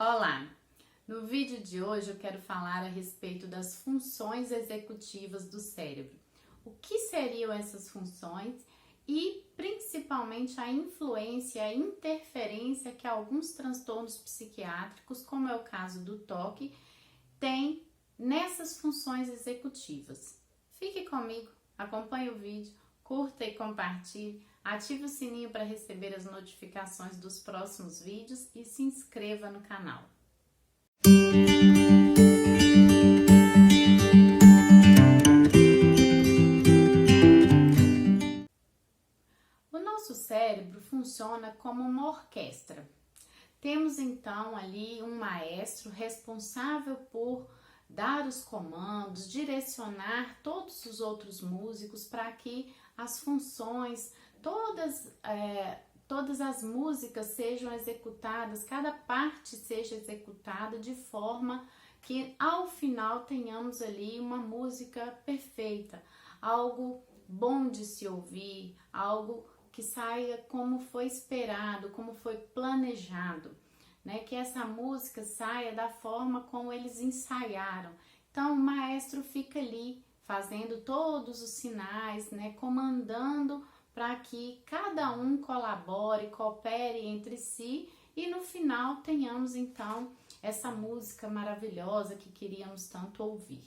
Olá! No vídeo de hoje eu quero falar a respeito das funções executivas do cérebro. O que seriam essas funções e principalmente a influência, a interferência que alguns transtornos psiquiátricos, como é o caso do TOC, têm nessas funções executivas. Fique comigo, acompanhe o vídeo, curta e compartilhe, ative o sininho para receber as notificações dos próximos vídeos e se inscreva no canal. O nosso cérebro funciona como uma orquestra. Temos então ali um maestro responsável por dar os comandos, direcionar todos os outros músicos para que as funções, todas as músicas sejam executadas, cada parte seja executada de forma que ao final tenhamos ali uma música perfeita, algo bom de se ouvir, algo que saia como foi esperado, como foi planejado, né? Que essa música saia da forma como eles ensaiaram. Então o maestro fica ali fazendo todos os sinais, né? Comandando para que cada um colabore, coopere entre si e no final tenhamos então essa música maravilhosa que queríamos tanto ouvir.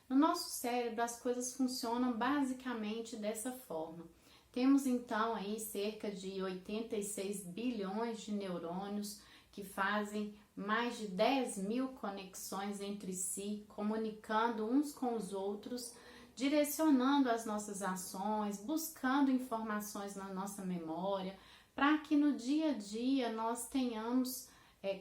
No nosso cérebro as coisas funcionam basicamente dessa forma. Temos então aí cerca de 86 bilhões de neurônios que fazem mais de 10.000 conexões entre si, comunicando uns com os outros, direcionando as nossas ações, buscando informações na nossa memória, para que no dia a dia nós tenhamos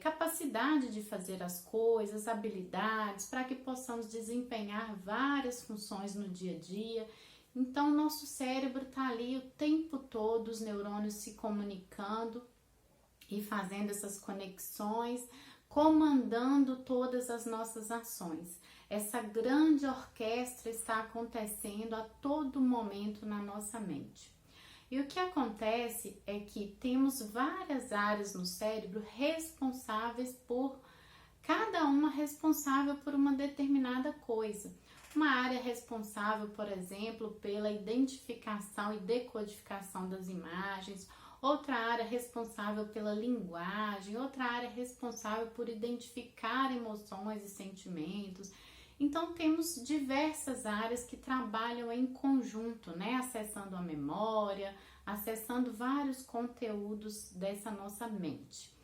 capacidade de fazer as coisas, habilidades, para que possamos desempenhar várias funções no dia a dia. Então, nosso cérebro está ali o tempo todo, os neurônios se comunicando e fazendo essas conexões, comandando todas as nossas ações. Essa grande orquestra está acontecendo a todo momento na nossa mente. E o que acontece é que temos várias áreas no cérebro responsáveis por, cada uma responsável por uma determinada coisa. Uma área responsável, por exemplo, pela identificação e decodificação das imagens, outra área responsável pela linguagem, outra área responsável por identificar emoções e sentimentos. Então temos diversas áreas que trabalham em conjunto, né? Acessando a memória, acessando vários conteúdos dessa nossa mente.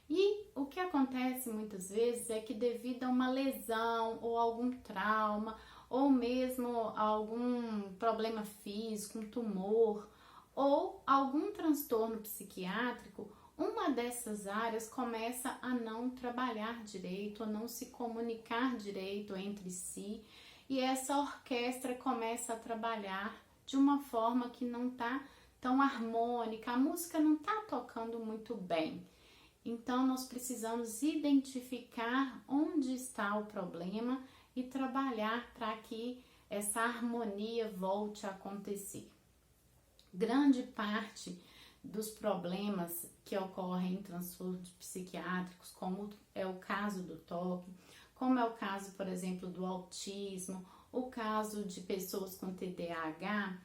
E o que acontece muitas vezes é que devido a uma lesão ou algum trauma, ou mesmo algum problema físico, um tumor, ou algum transtorno psiquiátrico, uma dessas áreas começa a não trabalhar direito, a não se comunicar direito entre si, e essa orquestra começa a trabalhar de uma forma que não está tão harmônica, a música não está tocando muito bem. Então nós precisamos identificar onde está o problema e trabalhar para que essa harmonia volte a acontecer. Grande parte dos problemas que ocorrem em transtornos psiquiátricos, como é o caso do TOC, como é o caso, por exemplo, do autismo, o caso de pessoas com TDAH,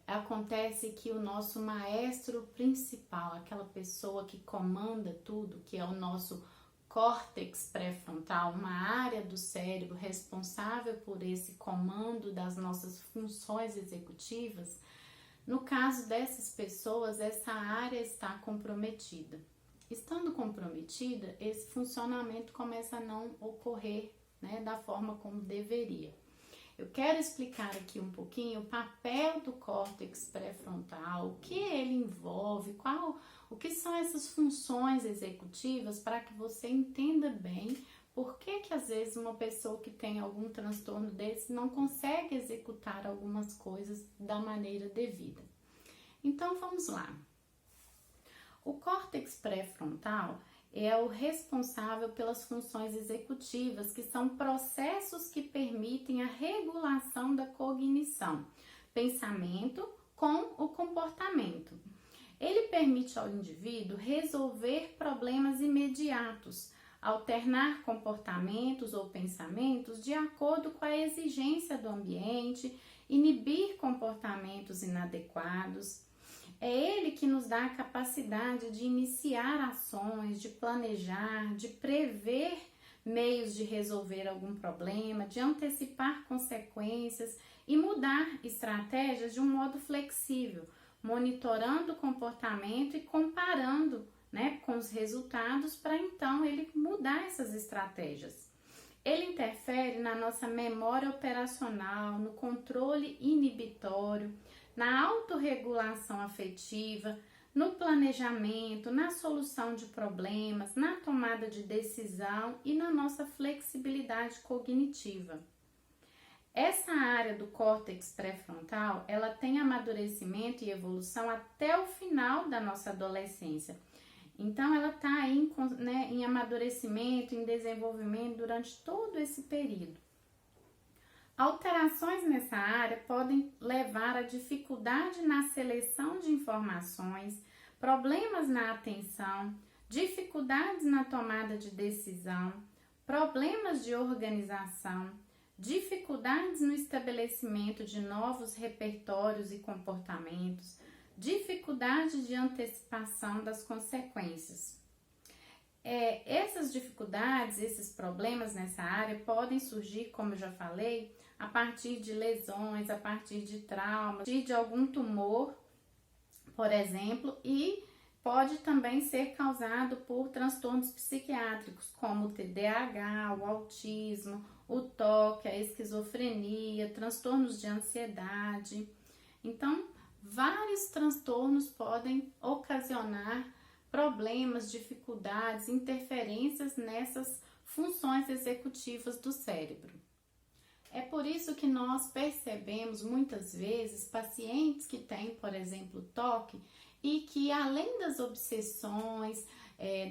acontece que o nosso maestro principal, aquela pessoa que comanda tudo, que é o nosso córtex pré-frontal, uma área do cérebro responsável por esse comando das nossas funções executivas, no caso dessas pessoas, essa área está comprometida. Estando comprometida, esse funcionamento começa a não ocorrer, né, da forma como deveria. Eu quero explicar aqui um pouquinho o papel do córtex pré-frontal, o que ele envolve, o que são essas funções executivas, para que você entenda bem por que às vezes uma pessoa que tem algum transtorno desse não consegue executar algumas coisas da maneira devida. Então vamos lá. O córtex pré-frontal é o responsável pelas funções executivas, que são processos que permitem a regulação da cognição, pensamento com o comportamento. Ele permite ao indivíduo resolver problemas imediatos, alternar comportamentos ou pensamentos de acordo com a exigência do ambiente, inibir comportamentos inadequados. É ele que nos dá a capacidade de iniciar ações, de planejar, de prever meios de resolver algum problema, de antecipar consequências e mudar estratégias de um modo flexível, monitorando o comportamento e comparando, com os resultados para então ele mudar essas estratégias. Ele interfere na nossa memória operacional, no controle inibitório, na autorregulação afetiva, no planejamento, na solução de problemas, na tomada de decisão e na nossa flexibilidade cognitiva. Essa área do córtex pré-frontal, ela tem amadurecimento e evolução até o final da nossa adolescência. Então, ela está aí em amadurecimento, em desenvolvimento durante todo esse período. Alterações nessa área podem levar a dificuldade na seleção de informações, problemas na atenção, dificuldades na tomada de decisão, problemas de organização, dificuldades no estabelecimento de novos repertórios e comportamentos, dificuldade de antecipação das consequências. Essas dificuldades, esses problemas nessa área podem surgir, como eu já falei, a partir de lesões, a partir de traumas, a partir de algum tumor, por exemplo, e pode também ser causado por transtornos psiquiátricos, como o TDAH, o autismo, o TOC, a esquizofrenia, transtornos de ansiedade. Então, vários transtornos podem ocasionar problemas, dificuldades, interferências nessas funções executivas do cérebro. É por isso que nós percebemos muitas vezes pacientes que têm, por exemplo, TOC e que além das obsessões,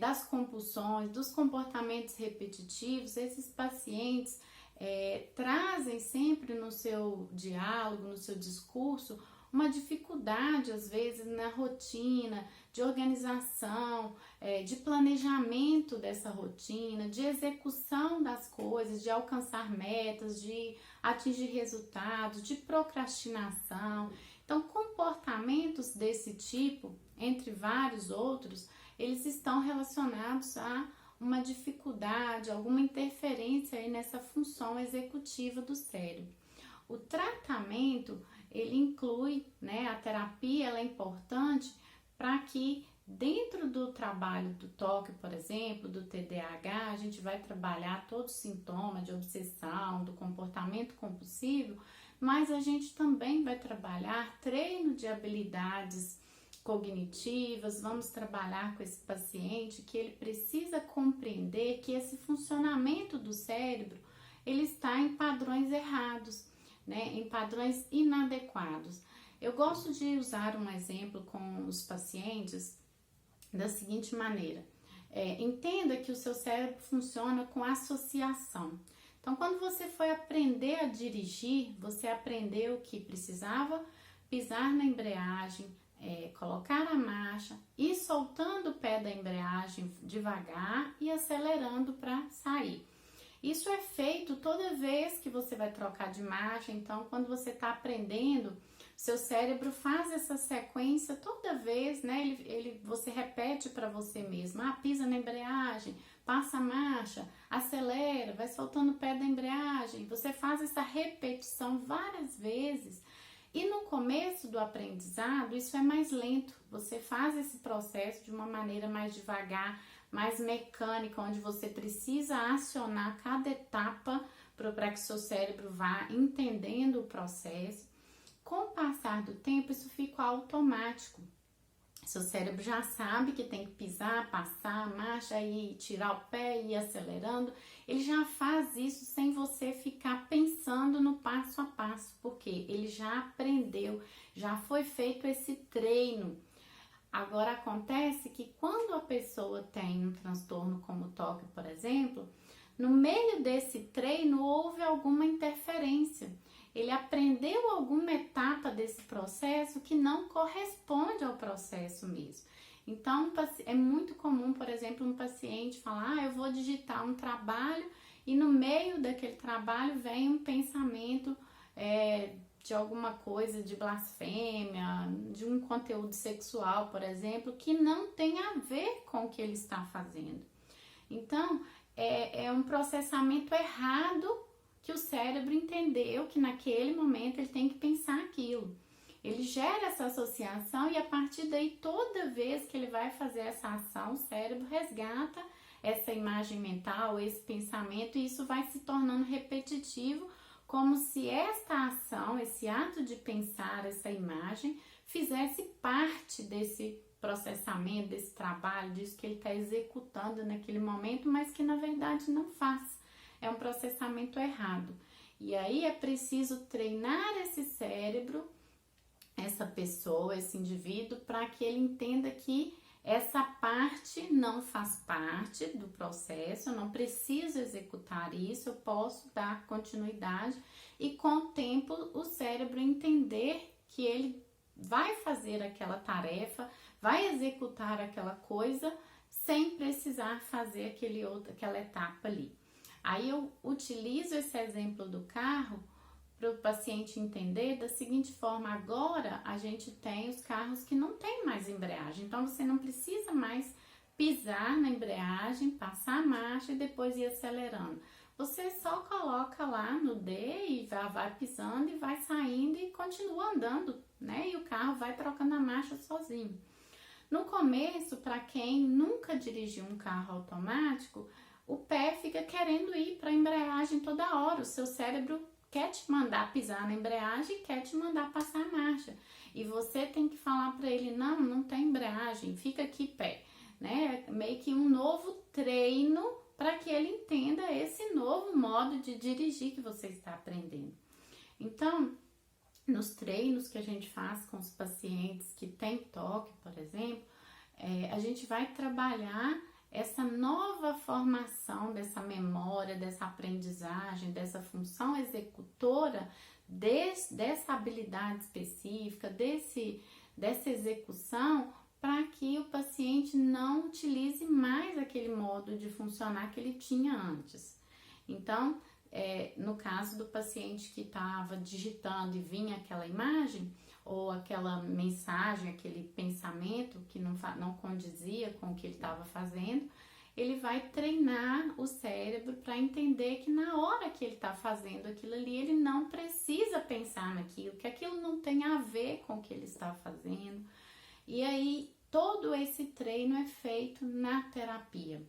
das compulsões, dos comportamentos repetitivos, esses pacientes trazem sempre no seu diálogo, no seu discurso, uma dificuldade, às vezes, na rotina, de organização, de planejamento dessa rotina, de execução das coisas, de alcançar metas, de atingir resultados, de procrastinação. Então, comportamentos desse tipo, entre vários outros, eles estão relacionados a uma dificuldade, alguma interferência aí nessa função executiva do cérebro. O tratamento, ele inclui, a terapia, ela é importante para que dentro do trabalho do TOC, por exemplo, do TDAH, a gente vai trabalhar todos os sintomas de obsessão, do comportamento compulsivo, mas a gente também vai trabalhar treino de habilidades cognitivas, vamos trabalhar com esse paciente que ele precisa compreender que esse funcionamento do cérebro, ele está em padrões errados, em padrões inadequados. Eu gosto de usar um exemplo com os pacientes da seguinte maneira. Entenda que o seu cérebro funciona com associação. Então, quando você foi aprender a dirigir, você aprendeu que precisava pisar na embreagem, colocar a marcha, ir soltando o pé da embreagem devagar e acelerando para sair. Isso é feito toda vez que você vai trocar de marcha. Então, quando você está aprendendo, seu cérebro faz essa sequência toda vez, você repete para você mesmo. Pisa na embreagem, passa a marcha, acelera, vai soltando o pé da embreagem. Você faz essa repetição várias vezes. E no começo do aprendizado, isso é mais lento. Você faz esse processo de uma maneira mais devagar, mais mecânica, onde você precisa acionar cada etapa para que seu cérebro vá entendendo o processo. Com o passar do tempo, isso fica automático. Seu cérebro já sabe que tem que pisar, passar a marcha e tirar o pé e ir acelerando. Ele já faz isso sem você ficar pensando no passo a passo, porque ele já aprendeu, já foi feito esse treino. Agora, acontece que quando a pessoa tem um transtorno como o TOC, por exemplo, no meio desse treino houve alguma interferência. Ele aprendeu alguma etapa desse processo que não corresponde ao processo mesmo. Então, é muito comum, por exemplo, um paciente falar, eu vou digitar um trabalho e no meio daquele trabalho vem um pensamento de alguma coisa de blasfêmia, de um conteúdo sexual, por exemplo, que não tem a ver com o que ele está fazendo. Então, é um processamento errado que o cérebro entendeu que naquele momento ele tem que pensar aquilo. Ele gera essa associação e a partir daí, toda vez que ele vai fazer essa ação, o cérebro resgata essa imagem mental, esse pensamento, e isso vai se tornando repetitivo, como se esta ação, esse ato de pensar essa imagem, fizesse parte desse processamento, desse trabalho, disso que ele está executando naquele momento, mas que na verdade não faz. É um processamento errado. E aí é preciso treinar esse cérebro, essa pessoa, esse indivíduo, para que ele entenda que essa parte não faz parte do processo, eu não preciso executar isso, eu posso dar continuidade e com o tempo o cérebro entender que ele vai fazer aquela tarefa, vai executar aquela coisa sem precisar fazer aquela etapa ali. Aí eu utilizo esse exemplo do carro para o paciente entender da seguinte forma: agora a gente tem os carros que não tem mais embreagem, então você não precisa mais pisar na embreagem, passar a marcha e depois ir acelerando. Você só coloca lá no D e vai pisando e vai saindo e continua andando, né? E o carro vai trocando a marcha sozinho. No começo, para quem nunca dirigiu um carro automático, o pé fica querendo ir para a embreagem toda hora, o seu cérebro quer te mandar pisar na embreagem, quer te mandar passar a marcha. E você tem que falar para ele, não tem embreagem, fica aqui pé, né? Meio que um novo treino para que ele entenda esse novo modo de dirigir que você está aprendendo. Então, nos treinos que a gente faz com os pacientes que têm toque, por exemplo, a gente vai trabalhar essa nova formação dessa memória, dessa aprendizagem, dessa função executora, dessa habilidade específica, dessa execução, para que o paciente não utilize mais aquele modo de funcionar que ele tinha antes. Então, no caso do paciente que estava digitando e vinha aquela imagem, ou aquela mensagem, aquele pensamento que não condizia com o que ele estava fazendo, ele vai treinar o cérebro para entender que na hora que ele está fazendo aquilo ali, ele não precisa pensar naquilo, que aquilo não tem a ver com o que ele está fazendo. E aí, todo esse treino é feito na terapia.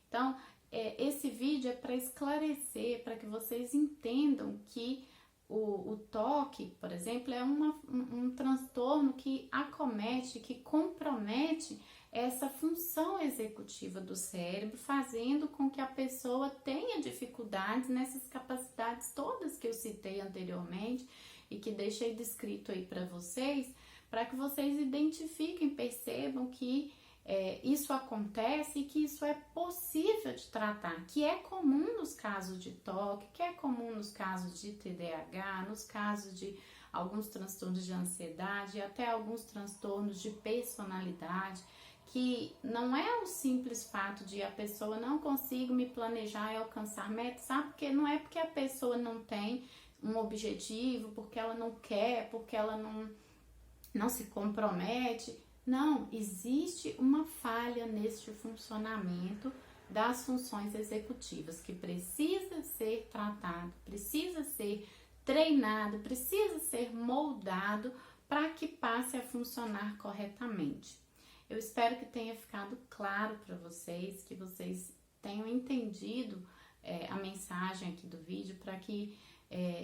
Então, esse vídeo é para esclarecer, para que vocês entendam que o toque, por exemplo, é um transtorno que acomete, que compromete essa função executiva do cérebro, fazendo com que a pessoa tenha dificuldades nessas capacidades todas que eu citei anteriormente e que deixei descrito aí para que vocês identifiquem, percebam que isso acontece e que isso é possível de tratar, que é comum nos casos de toque, que é comum nos casos de TDAH, nos casos de alguns transtornos de ansiedade e até alguns transtornos de personalidade, que não é o simples fato de a pessoa não consigo me planejar e alcançar metas, sabe? Porque não é porque a pessoa não tem um objetivo, porque ela não quer, porque ela não se compromete. Não, existe uma falha neste funcionamento das funções executivas que precisa ser tratado, precisa ser treinado, precisa ser moldado para que passe a funcionar corretamente. Eu espero que tenha ficado claro para vocês, que vocês tenham entendido a mensagem aqui do vídeo, para que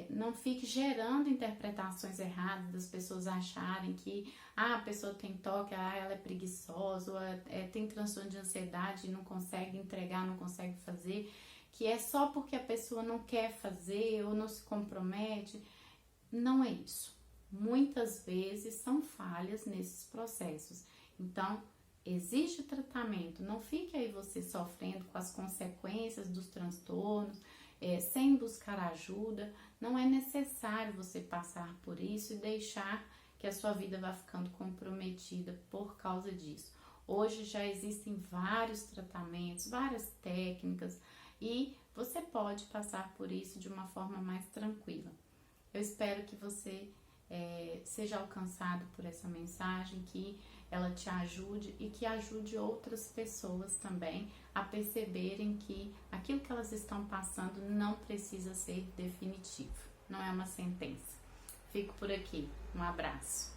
não fique gerando interpretações erradas das pessoas acharem que a pessoa tem toque, ela é preguiçosa, ou tem transtorno de ansiedade e não consegue entregar, não consegue fazer, que é só porque a pessoa não quer fazer ou não se compromete. Não é isso. Muitas vezes são falhas nesses processos. Então, existe tratamento. Não fique aí você sofrendo com as consequências dos transtornos, sem buscar ajuda. Não é necessário você passar por isso e deixar que a sua vida vá ficando comprometida por causa disso. Hoje já existem vários tratamentos, várias técnicas e você pode passar por isso de uma forma mais tranquila. Eu espero que você seja alcançado por essa mensagem, que ela te ajude e que ajude outras pessoas também a perceberem que aquilo que elas estão passando não precisa ser definitivo, não é uma sentença. Fico por aqui, um abraço.